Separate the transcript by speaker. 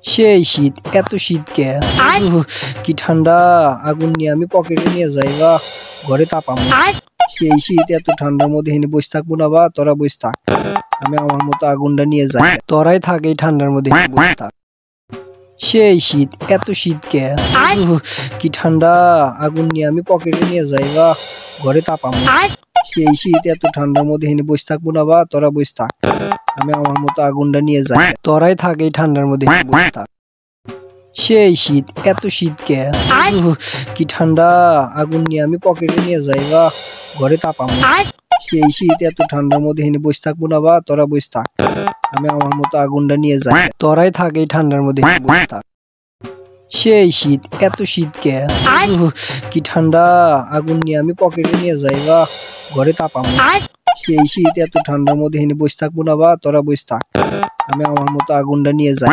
Speaker 1: সেই শীত, এত শীত কে? কি ঠান্ডা! আগুন নিয়ে আমি পকেটে নিয়ে যাই বা ঘরে তাপামো। সেই শীত, এত ঠান্ডার মধ্যে হেনে বসে থাকবো না, বা তোরা বসে থাক, আমি আমার মতো আগুনটা নিয়ে যাই। তোরাই থাক এই ঠান্ডার মধ্যে বসে থাক। সেই শীত, এত শীত কে? কি ঠান্ডা! আগুন নিয়ে আমি পকেটে নিয়ে যাই বা ঘরে তাপামো। সেই শীত, এত ঠান্ডার মধ্যে হেনে বসে থাকবো না, বা তোরা বসে থাক, আমি আমার মতো আগুনটা নিয়ে যাই। তোরাই থাক এই ঠান্ডার মধ্যে বসে থাক। সেই শীত, এত শীত কে? কি ঠান্ডা! আগুন নিয়ে আমি পকেটে নিয়ে যাই বা ঘরে তাপামো। সেই শীত, এত ঠান্ডার মধ্যে হেনে বসে থাকবো না, বা তোরা বসে থাক, আমি আমার মতো আগুনটা নিয়ে যাই। তোরাই থাক এই ঠান্ডার মধ্যে বসে থাক। সেই শীত, এত শীত কে? কি ঠান্ডা! আগুন নিয়ে আমি পকেটে নিয়ে যাই বা ঘরে তাপামো। সেই শীত, এত ঠান্ডার মধ্যে হেনে বসে থাকবো না, বা তোরা বসে থাক, আমি আমার মতো আগুনটা নিয়ে যাই।